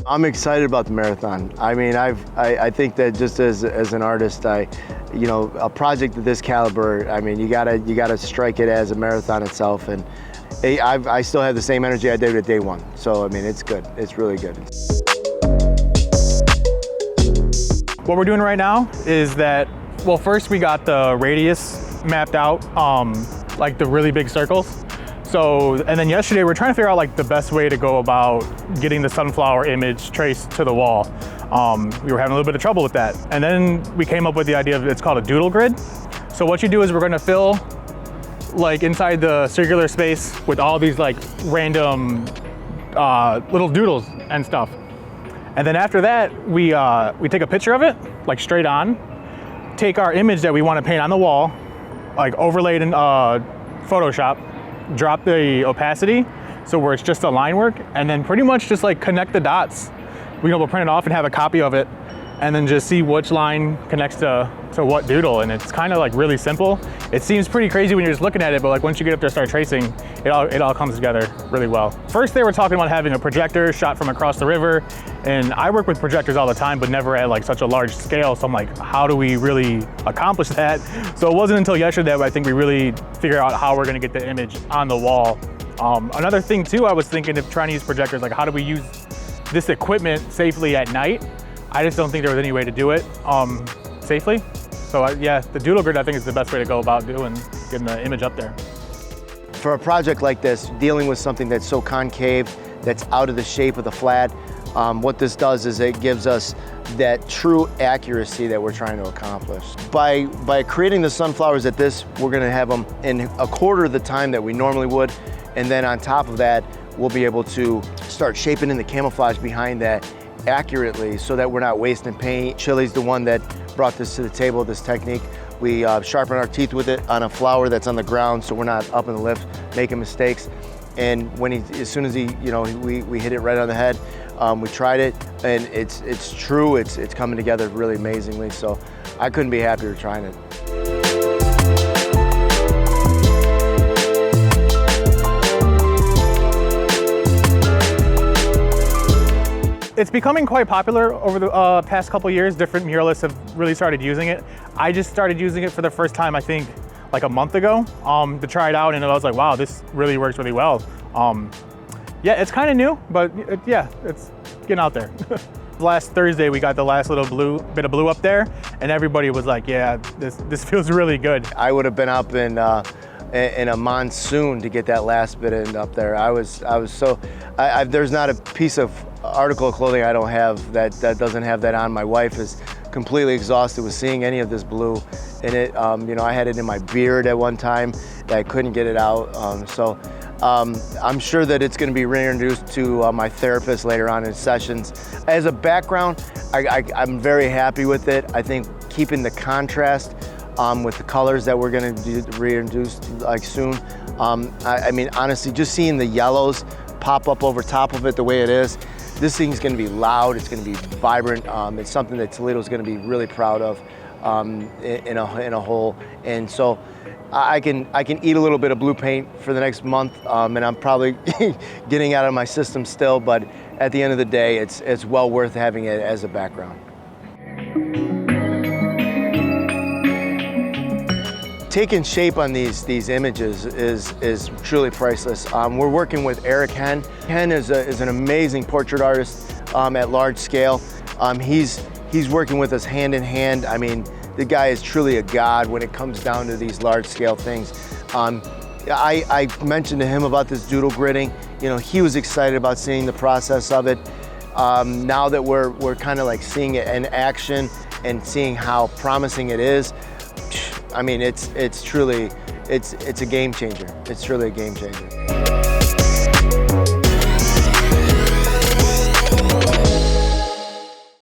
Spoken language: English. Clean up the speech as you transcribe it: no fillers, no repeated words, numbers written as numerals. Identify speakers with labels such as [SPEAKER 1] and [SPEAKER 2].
[SPEAKER 1] I'm excited about the marathon. I mean, I think that just as an artist, you know, a project of this caliber, I mean, you gotta strike it as a marathon itself, and I still have the same energy I did at day one. So I mean, it's good. It's really good.
[SPEAKER 2] What we're doing right now is that, well, first we got the radius mapped out, like the really big circles. So, and then yesterday we're trying to figure out like the best way to go about getting the sunflower image traced to the wall. We were having a little bit of trouble with that. And then we came up with the idea of, it's called a doodle grid. So what you do is we're gonna fill like inside the circular space with all these like random little doodles and stuff. And then after that, we take a picture of it, like straight on, take our image that we wanna paint on the wall, like overlaid in Photoshop, drop the opacity so where it's just a line work, and then pretty much just like connect the dots. We'll print it off and have a copy of it, and then just see which line connects to what doodle. And it's kind of like really simple. It seems pretty crazy when you're just looking at it, but like once you get up there and start tracing, it all comes together really well. First they were talking about having a projector shot from across the river, and I work with projectors all the time, but never at like such a large scale. So I'm like, how do we really accomplish that? So it wasn't until yesterday that I think we really figured out how we're gonna get the image on the wall. Another thing too, I was thinking of trying to use projectors, like how do we use this equipment safely at night? I just don't think there was any way to do it safely. So yeah, the doodle grid I think is the best way to go about getting the image up there.
[SPEAKER 1] For a project like this, dealing with something that's so concave, that's out of the shape of the flat, what this does is it gives us that true accuracy that we're trying to accomplish. By creating the sunflowers at this, we're gonna have them in a quarter of the time that we normally would, and then on top of that, we'll be able to start shaping in the camouflage behind that accurately so that we're not wasting paint. Chili's the one that brought this to the table, this technique. We sharpen our teeth with it on a flower that's on the ground so we're not up in the lift making mistakes. And as soon as we hit it right on the head, we tried it, and it's true, it's coming together really amazingly. So I couldn't be happier trying it.
[SPEAKER 2] It's becoming quite popular over the past couple years. Different muralists have really started using it. I just started using it for the first time, I think, like a month ago to try it out, and I was like, wow, this really works really well. Yeah, it's kind of new, but yeah, it's getting out there. Last Thursday, we got the last little bit of blue up there, and everybody was like, yeah, this feels really good. I
[SPEAKER 1] would have been up in a monsoon to get that last bit in up there. I was so, there's not a piece of article of clothing I don't have that doesn't have that on. My wife is completely exhausted with seeing any of this blue in it. You know, I had it in my beard at one time that I couldn't get it out. I'm sure that it's going to be reintroduced to my therapist later on in sessions. As a background, I'm very happy with it. I think keeping the contrast with the colors that we're going to reintroduce like soon. I mean, honestly, just seeing the yellows pop up over top of it the way it is, this thing's going to be loud, it's going to be vibrant. It's something that Toledo's going to be really proud of in a whole. And so I can eat a little bit of blue paint for the next month, and I'm probably getting out of my system still, but at the end of the day, it's well worth having it as a background. Taking shape on these images is truly priceless. We're working with Eric Henn. Henn is an amazing portrait artist at large scale. He's working with us hand in hand. I mean, the guy is truly a god when it comes down to these large scale things. I mentioned to him about this doodle gridding. You know, he was excited about seeing the process of it. Now that we're kind of like seeing it in action and seeing how promising it is, I mean, it's truly, it's a game changer. It's truly a game changer.